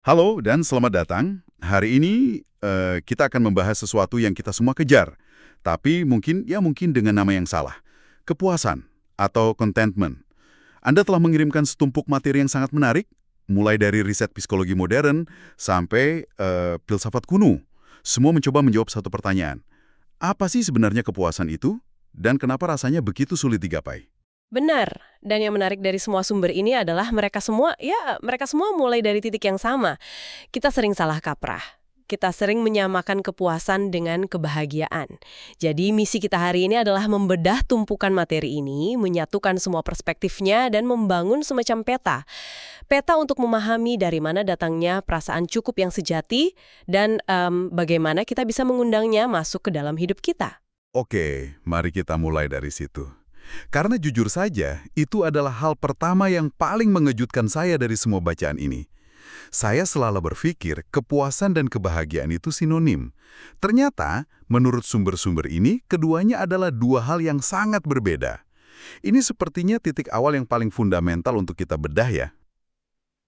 Halo dan selamat datang. Hari ini kita akan membahas sesuatu yang kita semua kejar, tapi mungkin dengan nama yang salah. Kepuasan atau contentment. Anda telah mengirimkan setumpuk materi yang sangat menarik, mulai dari riset psikologi modern sampai filsafat kuno. Semua mencoba menjawab satu pertanyaan. Apa sih sebenarnya kepuasan itu? Dan kenapa rasanya begitu sulit digapai? Benar, dan yang menarik dari semua sumber ini adalah mereka semua mulai dari titik yang sama. Kita sering salah kaprah. Kita sering menyamakan kepuasan dengan kebahagiaan. Jadi misi kita hari ini adalah membedah tumpukan materi ini, menyatukan semua perspektifnya, dan membangun semacam peta. Peta untuk memahami dari mana datangnya perasaan cukup yang sejati, dan bagaimana kita bisa mengundangnya masuk ke dalam hidup kita. Oke, mari kita mulai dari situ. Karena jujur saja, itu adalah hal pertama yang paling mengejutkan saya dari semua bacaan ini. Saya selalu berpikir kepuasan dan kebahagiaan itu sinonim. Ternyata, menurut sumber-sumber ini, keduanya adalah dua hal yang sangat berbeda. Ini sepertinya titik awal yang paling fundamental untuk kita bedah ya.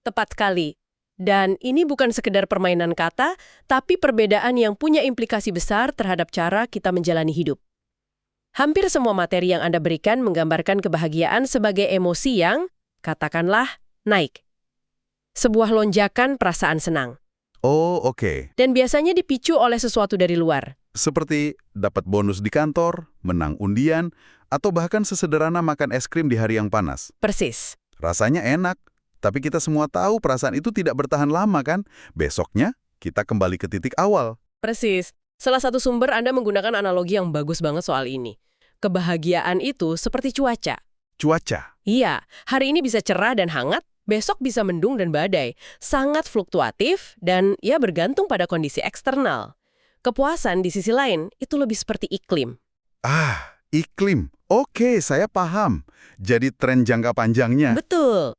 Tepat sekali. Dan ini bukan sekedar permainan kata, tapi perbedaan yang punya implikasi besar terhadap cara kita menjalani hidup. Hampir semua materi yang Anda berikan menggambarkan kebahagiaan sebagai emosi yang, katakanlah, naik. Sebuah lonjakan perasaan senang. Oh, oke. Dan biasanya dipicu oleh sesuatu dari luar. Seperti dapat bonus di kantor, menang undian, atau bahkan sesederhana makan es krim di hari yang panas. Persis. Rasanya enak, tapi kita semua tahu perasaan itu tidak bertahan lama kan? Besoknya, kita kembali ke titik awal. Persis. Salah satu sumber Anda menggunakan analogi yang bagus banget soal ini. Kebahagiaan itu seperti cuaca. Cuaca. Iya, hari ini bisa cerah dan hangat, besok bisa mendung dan badai. Sangat fluktuatif dan bergantung pada kondisi eksternal. Kepuasan di sisi lain itu lebih seperti iklim. Ah, iklim. Oke, saya paham. Jadi tren jangka panjangnya. Betul.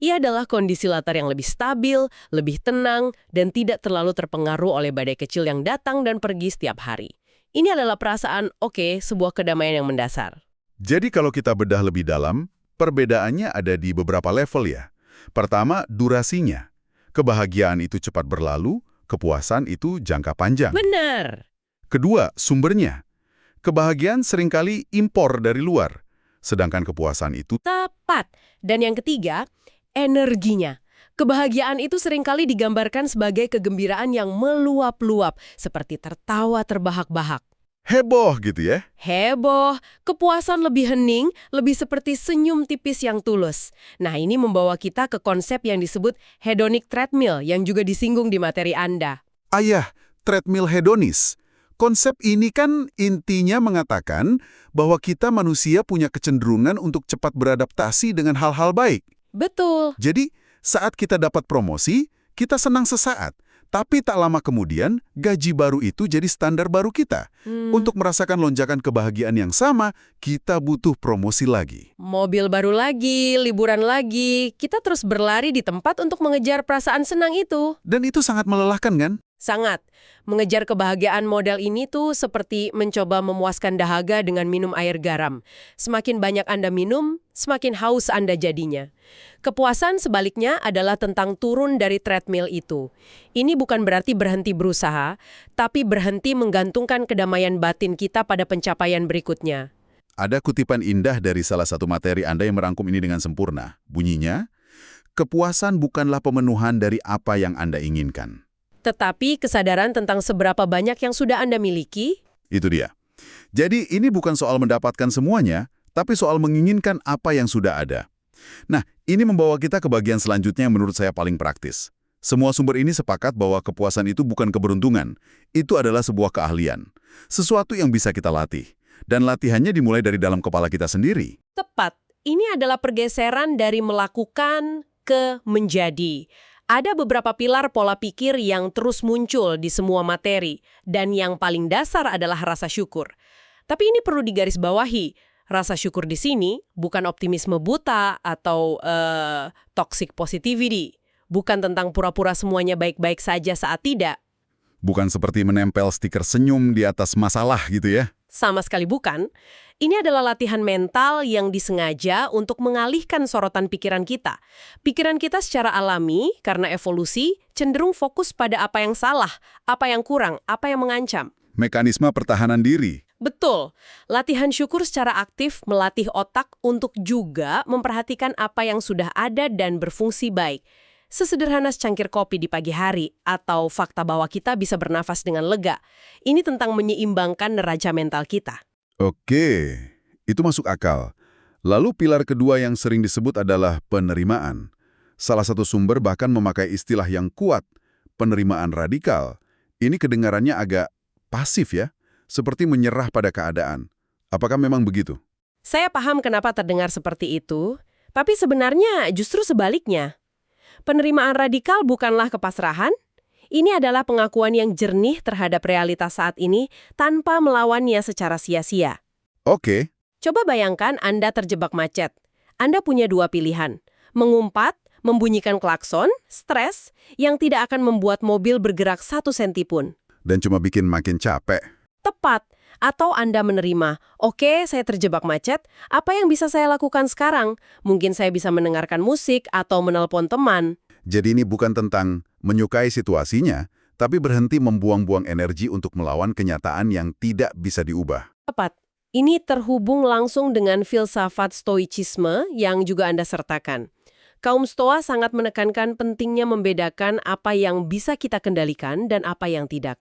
Ia adalah kondisi latar yang lebih stabil, lebih tenang, dan tidak terlalu terpengaruh oleh badai kecil yang datang dan pergi setiap hari. Ini adalah perasaan, sebuah kedamaian yang mendasar. Jadi kalau kita bedah lebih dalam, perbedaannya ada di beberapa level ya. Pertama, durasinya. Kebahagiaan itu cepat berlalu, kepuasan itu jangka panjang. Benar. Kedua, sumbernya. Kebahagiaan seringkali impor dari luar, sedangkan kepuasan itu Tepat. Dan yang ketiga, energinya. Kebahagiaan itu seringkali digambarkan sebagai kegembiraan yang meluap-luap, seperti tertawa terbahak-bahak. heboh gitu ya. Heboh, kepuasan lebih hening, lebih seperti senyum tipis yang tulus. Nah, ini membawa kita ke konsep yang disebut hedonic treadmill yang juga disinggung di materi Anda. Ayah, treadmill hedonis. Konsep ini kan intinya mengatakan bahwa kita manusia punya kecenderungan untuk cepat beradaptasi dengan hal-hal baik. Betul. Jadi, saat kita dapat promosi, kita senang sesaat. Tapi tak lama kemudian, gaji baru itu jadi standar baru kita. Untuk merasakan lonjakan kebahagiaan yang sama, kita butuh promosi lagi. Mobil baru lagi, liburan lagi, kita terus berlari di tempat untuk mengejar perasaan senang itu. Dan itu sangat melelahkan kan? Sangat. Mengejar kebahagiaan model ini tuh seperti mencoba memuaskan dahaga dengan minum air garam. Semakin banyak Anda minum, semakin haus Anda jadinya. Kepuasan sebaliknya adalah tentang turun dari treadmill itu. Ini bukan berarti berhenti berusaha, tapi berhenti menggantungkan kedamaian batin kita pada pencapaian berikutnya. Ada kutipan indah dari salah satu materi Anda yang merangkum ini dengan sempurna. Bunyinya, kepuasan bukanlah pemenuhan dari apa yang Anda inginkan. Tetapi kesadaran tentang seberapa banyak yang sudah Anda miliki. Itu dia. Jadi ini bukan soal mendapatkan semuanya, tapi soal menginginkan apa yang sudah ada. Nah, ini membawa kita ke bagian selanjutnya yang menurut saya paling praktis. Semua sumber ini sepakat bahwa kepuasan itu bukan keberuntungan. Itu adalah sebuah keahlian. Sesuatu yang bisa kita latih. Dan latihannya dimulai dari dalam kepala kita sendiri. Tepat. Ini adalah pergeseran dari melakukan ke menjadi. Ada beberapa pilar pola pikir yang terus muncul di semua materi, dan yang paling dasar adalah rasa syukur. Tapi ini perlu digarisbawahi, rasa syukur di sini bukan optimisme buta atau toxic positivity, bukan tentang pura-pura semuanya baik-baik saja saat tidak. Bukan seperti menempel stiker senyum di atas masalah gitu ya. Sama sekali bukan. Ini adalah latihan mental yang disengaja untuk mengalihkan sorotan pikiran kita. Pikiran kita secara alami, karena evolusi, cenderung fokus pada apa yang salah, apa yang kurang, apa yang mengancam. Mekanisme pertahanan diri. Betul. Latihan syukur secara aktif melatih otak untuk juga memperhatikan apa yang sudah ada dan berfungsi baik. Sesederhana secangkir kopi di pagi hari atau fakta bahwa kita bisa bernafas dengan lega. Ini tentang menyeimbangkan neraca mental kita. Oke, itu masuk akal. Lalu pilar kedua yang sering disebut adalah penerimaan. Salah satu sumber bahkan memakai istilah yang kuat, penerimaan radikal. Ini kedengarannya agak pasif ya, seperti menyerah pada keadaan. Apakah memang begitu? Saya paham kenapa terdengar seperti itu, tapi sebenarnya justru sebaliknya. Penerimaan radikal bukanlah kepasrahan. Ini adalah pengakuan yang jernih terhadap realitas saat ini tanpa melawannya secara sia-sia. Oke. Coba bayangkan Anda terjebak macet. Anda punya dua pilihan. Mengumpat, membunyikan klakson, stres, yang tidak akan membuat mobil bergerak 1 senti pun. Dan cuma bikin makin capek. Tepat. Atau Anda menerima, oke, saya terjebak macet, apa yang bisa saya lakukan sekarang? Mungkin saya bisa mendengarkan musik atau menelpon teman. Jadi ini bukan tentang menyukai situasinya, tapi berhenti membuang-buang energi untuk melawan kenyataan yang tidak bisa diubah. Tepat. Ini terhubung langsung dengan filsafat stoicisme yang juga Anda sertakan. Kaum Stoa sangat menekankan pentingnya membedakan apa yang bisa kita kendalikan dan apa yang tidak.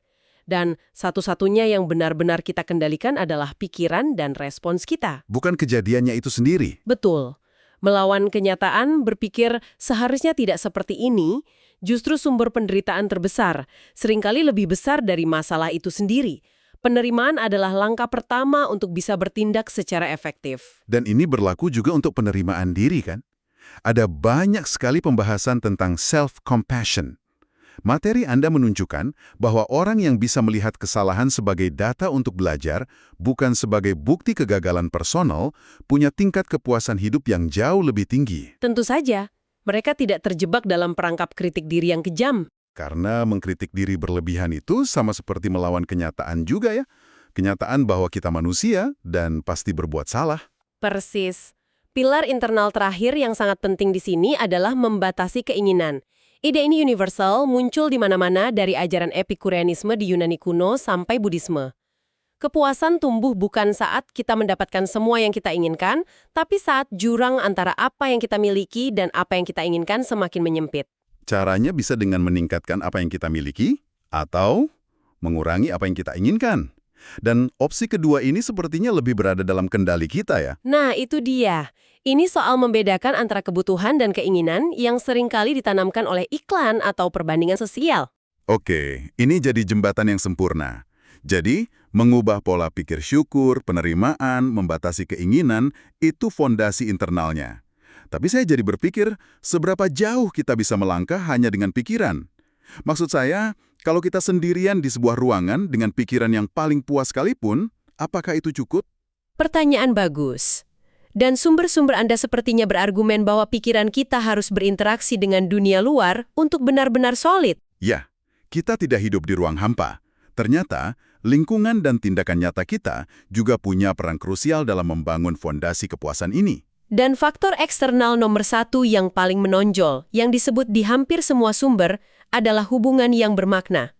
Dan satu-satunya yang benar-benar kita kendalikan adalah pikiran dan respons kita. Bukan kejadiannya itu sendiri. Betul. Melawan kenyataan, berpikir seharusnya tidak seperti ini, justru sumber penderitaan terbesar, seringkali lebih besar dari masalah itu sendiri. Penerimaan adalah langkah pertama untuk bisa bertindak secara efektif. Dan ini berlaku juga untuk penerimaan diri kan? Ada banyak sekali pembahasan tentang self-compassion. Materi Anda menunjukkan bahwa orang yang bisa melihat kesalahan sebagai data untuk belajar, bukan sebagai bukti kegagalan personal, punya tingkat kepuasan hidup yang jauh lebih tinggi. Tentu saja, mereka tidak terjebak dalam perangkap kritik diri yang kejam. Karena mengkritik diri berlebihan itu sama seperti melawan kenyataan juga ya. Kenyataan bahwa kita manusia dan pasti berbuat salah. Persis. Pilar internal terakhir yang sangat penting di sini adalah membatasi keinginan. Ide ini universal, muncul di mana-mana dari ajaran Epikureanisme di Yunani kuno sampai Buddhisme. Kepuasan tumbuh bukan saat kita mendapatkan semua yang kita inginkan, tapi saat jurang antara apa yang kita miliki dan apa yang kita inginkan semakin menyempit. Caranya bisa dengan meningkatkan apa yang kita miliki, atau mengurangi apa yang kita inginkan. Dan opsi kedua ini sepertinya lebih berada dalam kendali kita ya. Nah, itu dia. Ini soal membedakan antara kebutuhan dan keinginan yang seringkali ditanamkan oleh iklan atau perbandingan sosial. Oke, ini jadi jembatan yang sempurna. Jadi, mengubah pola pikir syukur, penerimaan, membatasi keinginan, itu fondasi internalnya. Tapi saya jadi berpikir, seberapa jauh kita bisa melangkah hanya dengan pikiran? Maksud saya, kalau kita sendirian di sebuah ruangan dengan pikiran yang paling puas sekalipun, apakah itu cukup? Pertanyaan bagus. Dan sumber-sumber Anda sepertinya berargumen bahwa pikiran kita harus berinteraksi dengan dunia luar untuk benar-benar solid. Ya, kita tidak hidup di ruang hampa. Ternyata, lingkungan dan tindakan nyata kita juga punya peran krusial dalam membangun fondasi kepuasan ini. Dan faktor eksternal nomor satu yang paling menonjol, yang disebut di hampir semua sumber, adalah hubungan yang bermakna.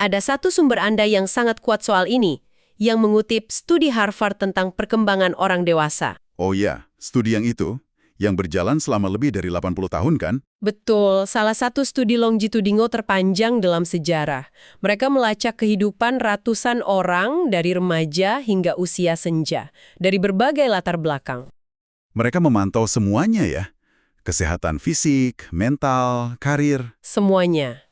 Ada satu sumber Anda yang sangat kuat soal ini, yang mengutip studi Harvard tentang perkembangan orang dewasa. Oh ya, studi yang itu, yang berjalan selama lebih dari 80 tahun kan? Betul, salah satu studi longitudinal terpanjang dalam sejarah. Mereka melacak kehidupan ratusan orang dari remaja hingga usia senja, dari berbagai latar belakang. Mereka memantau semuanya ya. Kesehatan fisik, mental, karir. Semuanya.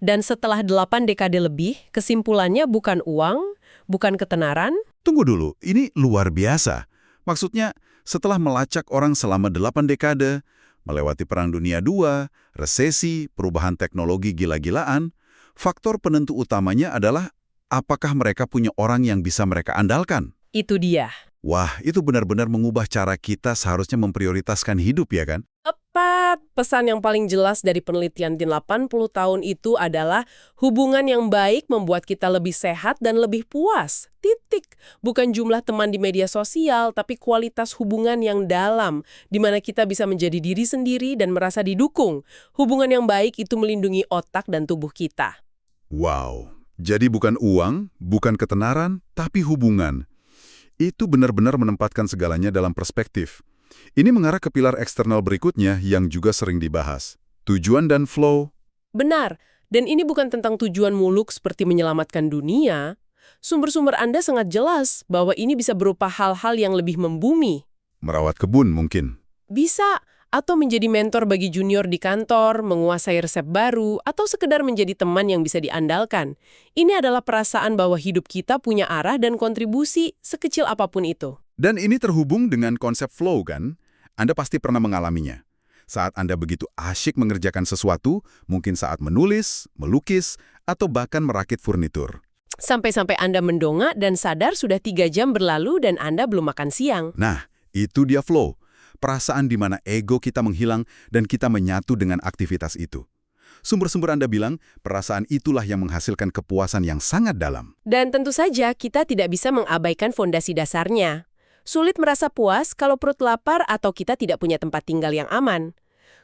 Dan setelah 8 dekade lebih, kesimpulannya bukan uang, bukan ketenaran. Tunggu dulu, ini luar biasa. Maksudnya, setelah melacak orang selama 8 dekade, melewati Perang Dunia II, resesi, perubahan teknologi gila-gilaan, faktor penentu utamanya adalah apakah mereka punya orang yang bisa mereka andalkan. Itu dia. Wah, itu benar-benar mengubah cara kita seharusnya memprioritaskan hidup ya kan? Tepat, pesan yang paling jelas dari penelitian di 80 tahun itu adalah hubungan yang baik membuat kita lebih sehat dan lebih puas. Titik. Bukan jumlah teman di media sosial, tapi kualitas hubungan yang dalam, di mana kita bisa menjadi diri sendiri dan merasa didukung. Hubungan yang baik itu melindungi otak dan tubuh kita. Wow, jadi bukan uang, bukan ketenaran, tapi hubungan. Itu benar-benar menempatkan segalanya dalam perspektif. Ini mengarah ke pilar eksternal berikutnya yang juga sering dibahas. Tujuan dan flow. Benar, dan ini bukan tentang tujuan muluk seperti menyelamatkan dunia. Sumber-sumber Anda sangat jelas bahwa ini bisa berupa hal-hal yang lebih membumi. Merawat kebun mungkin. Bisa, atau menjadi mentor bagi junior di kantor, menguasai resep baru, atau sekedar menjadi teman yang bisa diandalkan. Ini adalah perasaan bahwa hidup kita punya arah dan kontribusi sekecil apapun itu. Dan ini terhubung dengan konsep flow kan? Anda pasti pernah mengalaminya. Saat Anda begitu asyik mengerjakan sesuatu, mungkin saat menulis, melukis, atau bahkan merakit furnitur. Sampai-sampai Anda mendongak dan sadar sudah 3 jam berlalu dan Anda belum makan siang. Nah, itu dia flow. Perasaan di mana ego kita menghilang dan kita menyatu dengan aktivitas itu. Sumber-sumber Anda bilang, perasaan itulah yang menghasilkan kepuasan yang sangat dalam. Dan tentu saja kita tidak bisa mengabaikan fondasi dasarnya. Sulit merasa puas kalau perut lapar atau kita tidak punya tempat tinggal yang aman.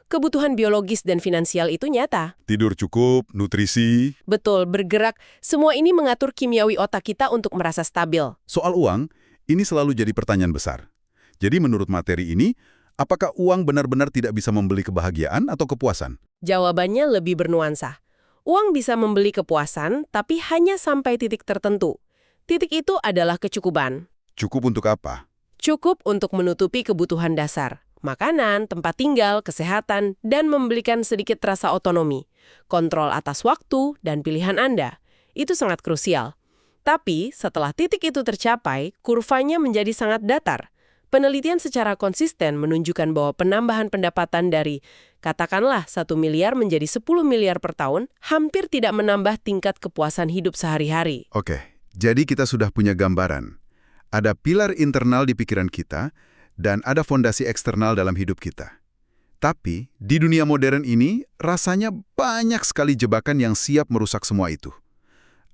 Kebutuhan biologis dan finansial itu nyata. Tidur cukup, nutrisi. Betul, bergerak. Semua ini mengatur kimiawi otak kita untuk merasa stabil. Soal uang, ini selalu jadi pertanyaan besar. Jadi menurut materi ini, apakah uang benar-benar tidak bisa membeli kebahagiaan atau kepuasan? Jawabannya lebih bernuansa. Uang bisa membeli kepuasan, tapi hanya sampai titik tertentu. Titik itu adalah kecukupan. Cukup untuk apa? Cukup untuk menutupi kebutuhan dasar. Makanan, tempat tinggal, kesehatan, dan memberikan sedikit rasa otonomi. Kontrol atas waktu dan pilihan Anda. Itu sangat krusial. Tapi, setelah titik itu tercapai, kurvanya menjadi sangat datar. Penelitian secara konsisten menunjukkan bahwa penambahan pendapatan dari, katakanlah 1 miliar menjadi 10 miliar per tahun, hampir tidak menambah tingkat kepuasan hidup sehari-hari. Oke, jadi kita sudah punya gambaran. Ada pilar internal di pikiran kita, dan ada fondasi eksternal dalam hidup kita. Tapi, di dunia modern ini, rasanya banyak sekali jebakan yang siap merusak semua itu.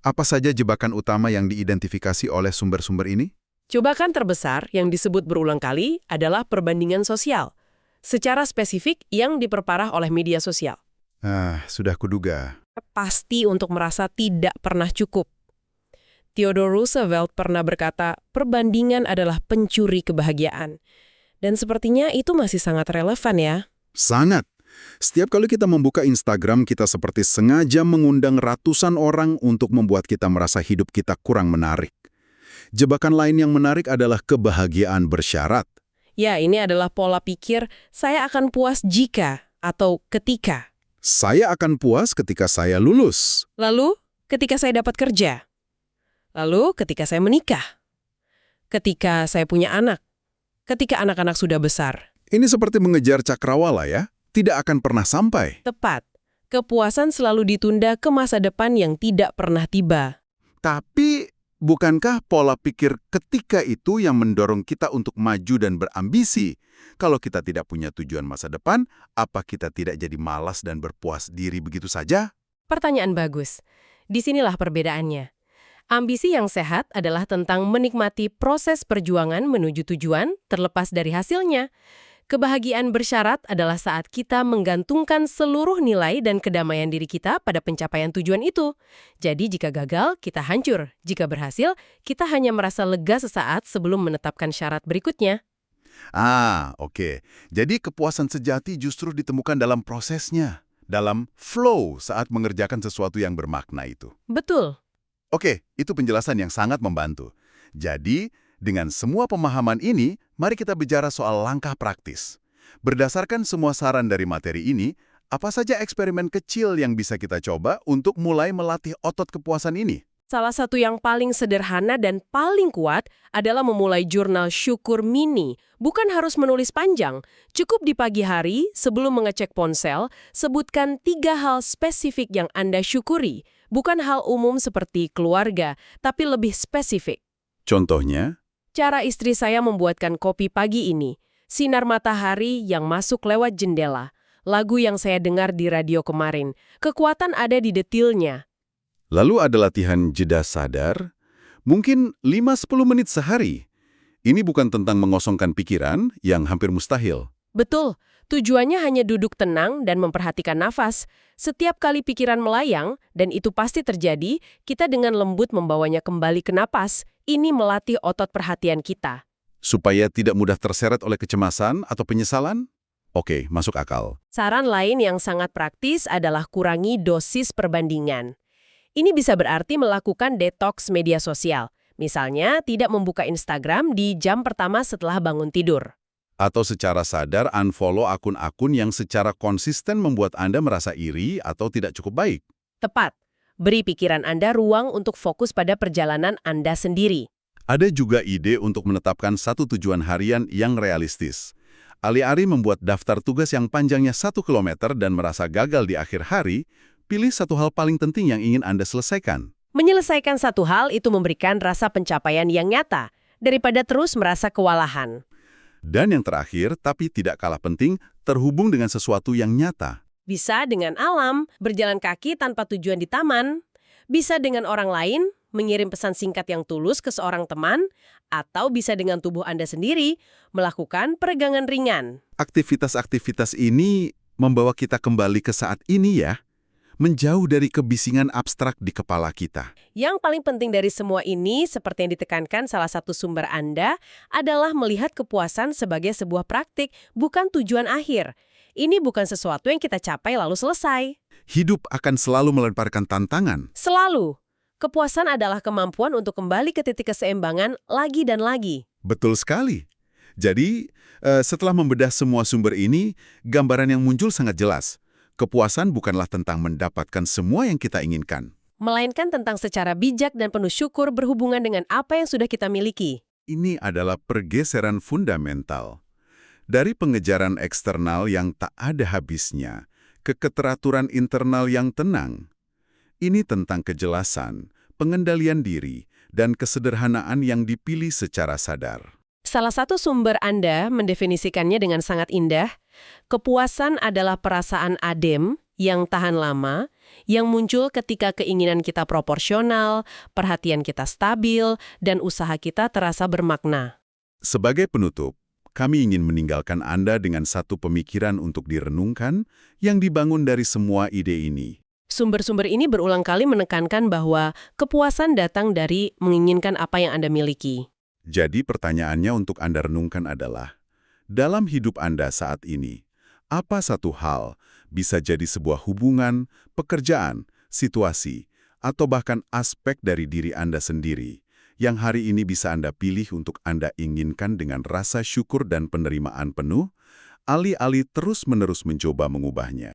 Apa saja jebakan utama yang diidentifikasi oleh sumber-sumber ini? Jebakan terbesar yang disebut berulang kali adalah perbandingan sosial. Secara spesifik yang diperparah oleh media sosial. Sudah kuduga. Pasti untuk merasa tidak pernah cukup. Theodore Roosevelt pernah berkata, perbandingan adalah pencuri kebahagiaan. Dan sepertinya itu masih sangat relevan ya. Sangat. Setiap kali kita membuka Instagram, kita seperti sengaja mengundang ratusan orang untuk membuat kita merasa hidup kita kurang menarik. Jebakan lain yang menarik adalah kebahagiaan bersyarat. Ya, ini adalah pola pikir, saya akan puas jika atau ketika. Saya akan puas ketika saya lulus. Lalu, ketika saya dapat kerja. Lalu, ketika saya menikah. Ketika saya punya anak. Ketika anak-anak sudah besar. Ini seperti mengejar cakrawala ya, tidak akan pernah sampai. Tepat. Kepuasan selalu ditunda ke masa depan yang tidak pernah tiba. Tapi, bukankah pola pikir ketika itu yang mendorong kita untuk maju dan berambisi? Kalau kita tidak punya tujuan masa depan, apa kita tidak jadi malas dan berpuas diri begitu saja? Pertanyaan bagus. Disinilah perbedaannya. Ambisi yang sehat adalah tentang menikmati proses perjuangan menuju tujuan terlepas dari hasilnya. Kebahagiaan bersyarat adalah saat kita menggantungkan seluruh nilai dan kedamaian diri kita pada pencapaian tujuan itu. Jadi jika gagal, kita hancur. Jika berhasil, kita hanya merasa lega sesaat sebelum menetapkan syarat berikutnya. Oke. Jadi kepuasan sejati justru ditemukan dalam prosesnya. Dalam flow saat mengerjakan sesuatu yang bermakna itu. Betul. Oke, itu penjelasan yang sangat membantu. Jadi, dengan semua pemahaman ini, mari kita bicara soal langkah praktis. Berdasarkan semua saran dari materi ini, apa saja eksperimen kecil yang bisa kita coba untuk mulai melatih otot kepuasan ini? Salah satu yang paling sederhana dan paling kuat adalah memulai jurnal syukur mini. Bukan harus menulis panjang. Cukup di pagi hari, sebelum mengecek ponsel, sebutkan 3 hal spesifik yang Anda syukuri. Bukan hal umum seperti keluarga, tapi lebih spesifik. Contohnya? Cara istri saya membuatkan kopi pagi ini. sinar matahari yang masuk lewat jendela, lagu yang saya dengar di radio kemarin. Kekuatan ada di detilnya. Lalu ada latihan jeda sadar, mungkin 5-10 menit sehari. Ini bukan tentang mengosongkan pikiran yang hampir mustahil. Betul, tujuannya hanya duduk tenang dan memperhatikan nafas. Setiap kali pikiran melayang, dan itu pasti terjadi, kita dengan lembut membawanya kembali ke napas. Ini melatih otot perhatian kita. Supaya tidak mudah terseret oleh kecemasan atau penyesalan? Oke, masuk akal. Saran lain yang sangat praktis adalah kurangi dosis perbandingan. Ini bisa berarti melakukan detoks media sosial. Misalnya, tidak membuka Instagram di jam pertama setelah bangun tidur. Atau secara sadar unfollow akun-akun yang secara konsisten membuat Anda merasa iri atau tidak cukup baik. Tepat. Beri pikiran Anda ruang untuk fokus pada perjalanan Anda sendiri. Ada juga ide untuk menetapkan satu tujuan harian yang realistis. Alih-alih membuat daftar tugas yang panjangnya 1 kilometer dan merasa gagal di akhir hari, pilih satu hal paling penting yang ingin Anda selesaikan. Menyelesaikan satu hal itu memberikan rasa pencapaian yang nyata, daripada terus merasa kewalahan. Dan yang terakhir, tapi tidak kalah penting, terhubung dengan sesuatu yang nyata. Bisa dengan alam, berjalan kaki tanpa tujuan di taman. Bisa dengan orang lain, mengirim pesan singkat yang tulus ke seorang teman, atau bisa dengan tubuh Anda sendiri, melakukan peregangan ringan. Aktivitas-aktivitas ini membawa kita kembali ke saat ini ya, menjauh dari kebisingan abstrak di kepala kita. Yang paling penting dari semua ini, seperti yang ditekankan salah satu sumber Anda, adalah melihat kepuasan sebagai sebuah praktik, bukan tujuan akhir. Ini bukan sesuatu yang kita capai lalu selesai. Hidup akan selalu melemparkan tantangan. Selalu. Kepuasan adalah kemampuan untuk kembali ke titik keseimbangan lagi dan lagi. Betul sekali. Jadi, setelah membedah semua sumber ini, gambaran yang muncul sangat jelas. Kepuasan bukanlah tentang mendapatkan semua yang kita inginkan. Melainkan tentang secara bijak dan penuh syukur berhubungan dengan apa yang sudah kita miliki. Ini adalah pergeseran fundamental. Dari pengejaran eksternal yang tak ada habisnya, ke keteraturan internal yang tenang. Ini tentang kejelasan, pengendalian diri, dan kesederhanaan yang dipilih secara sadar. Salah satu sumber Anda mendefinisikannya dengan sangat indah. Kepuasan adalah perasaan adem yang tahan lama, yang muncul ketika keinginan kita proporsional, perhatian kita stabil, dan usaha kita terasa bermakna. Sebagai penutup, kami ingin meninggalkan Anda dengan satu pemikiran untuk direnungkan yang dibangun dari semua ide ini. Sumber-sumber ini berulang kali menekankan bahwa kepuasan datang dari menginginkan apa yang Anda miliki. Jadi pertanyaannya untuk Anda renungkan adalah, dalam hidup Anda saat ini, apa satu hal bisa jadi sebuah hubungan, pekerjaan, situasi, atau bahkan aspek dari diri Anda sendiri, yang hari ini bisa Anda pilih untuk Anda inginkan dengan rasa syukur dan penerimaan penuh, alih-alih terus-menerus mencoba mengubahnya?